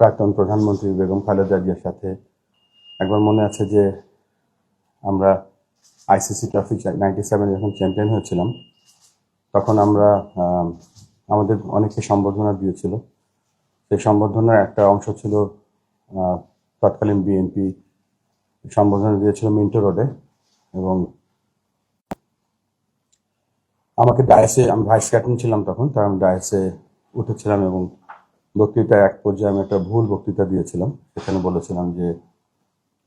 প্রাক্তন প্রধানমন্ত্রী বেগম খালেদা জিয়ার সাথে একবার মনে আছে যে আমরা আইসিসি ট্রফি 97 যখন চ্যাম্পিয়ন হয়েছিলাম, তখন আমরা আমাদের অনেকে সম্বর্ধনা দিয়েছিল। সেই সম্বর্ধনার একটা অংশ ছিল তৎকালীন বিএনপি সম্বর্ধনা দিয়েছিল মিন্টো রোডে, এবং আমাকে ডায়াসে, আমি ভাইস ক্যাপ্টেন ছিলাম তখন, তাই আমি ডায়াসে উঠেছিলাম এবং বক্তৃতার এক পর্যায়ে আমি একটা ভুল বক্তৃতা দিয়েছিলাম। সেখানে বলেছিলাম যে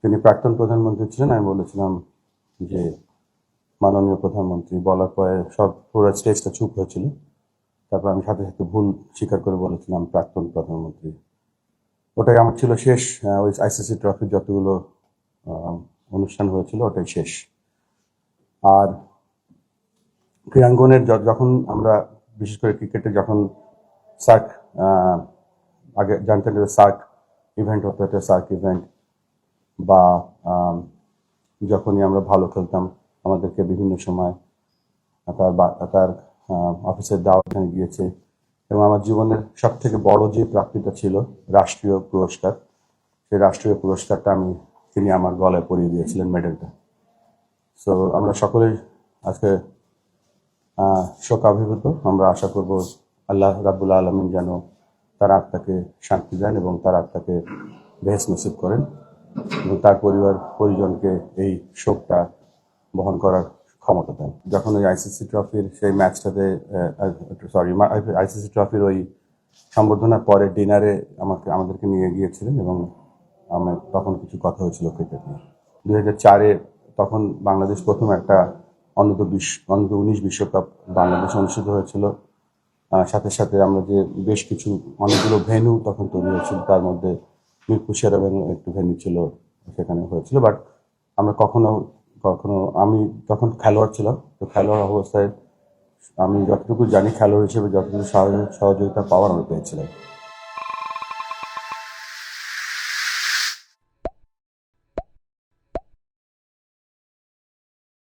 তিনি প্রাক্তন প্রধানমন্ত্রী ছিলেন, আমি বলেছিলাম যে মাননীয় প্রধানমন্ত্রী। বলার পরে সব পুরো স্টেজটা চুপ হয়েছিল। তারপর আমি সাথে সাথে ভুল স্বীকার করে বলেছিলাম প্রাক্তন প্রধানমন্ত্রী। ওটাই আমার ছিল শেষ ওই আইসিসি ট্রফির যতগুলো অনুষ্ঠান হয়েছিল ওটাই শেষ। আর ক্রীড়াঙ্গনের যখন আমরা বিশেষ করে ক্রিকেটে যখন সার্ক, আগে জানতেন যে সার্ক ইভেন্ট হতো, এটা সার্ক ইভেন্ট, বা যখনই আমরা ভালো খেলতাম আমাদেরকে বিভিন্ন সময় তার অফিসের দাওয়াতে গিয়েছে। এবং আমার জীবনের সব থেকে বড় যে প্রাপ্তিটা ছিল রাষ্ট্রীয় পুরস্কার, সেই রাষ্ট্রীয় পুরস্কারটা তিনি আমার গলায় পরিয়ে দিয়েছিলেন, মেডেলটা। সো আমরা সকলেই আজকে শোকাভিভূত। আমরা আশা করব আল্লাহ রাব্বুল আলামিন যেন তার আত্মাকে শান্তি দেন এবং তার আত্মাকে বেহেশত নসিব করেন এবং তার পরিজনকে এই শোকটা বহন করার ক্ষমতা দেন। যখন ওই আইসিসি ট্রফির সেই ম্যাচটাতে আইসিসি ট্রফির ওই সম্বর্ধনার পরে ডিনারে আমাদেরকে নিয়ে গিয়েছিলেন এবং তখন কিছু কথা হয়েছিল ক্রিকেট নিয়ে। 2004-এ তখন বাংলাদেশ প্রথম একটা অনূর্ধ্ব-19 বিশ্বকাপ বাংলাদেশে অনুষ্ঠিত হয়েছিল। সাথে সাথে আমরা যে বেশ কিছু অনেকগুলো ভেন্যু তখন তৈরি হয়েছিল, তার মধ্যে মিরপুর সেরাভেন্যু একটু ভেন্যু ছিল, সেখানে হয়েছিল। বাট আমরা কখনো আমি তখন খেলোয়াড় ছিলাম, তো খেলোয়াড় অবস্থায় আমি যতটুকু জানি খেলোয়াড় হিসেবে যতটুকু সহযোগিতা পাওয়ার আমি পেয়েছিলাম।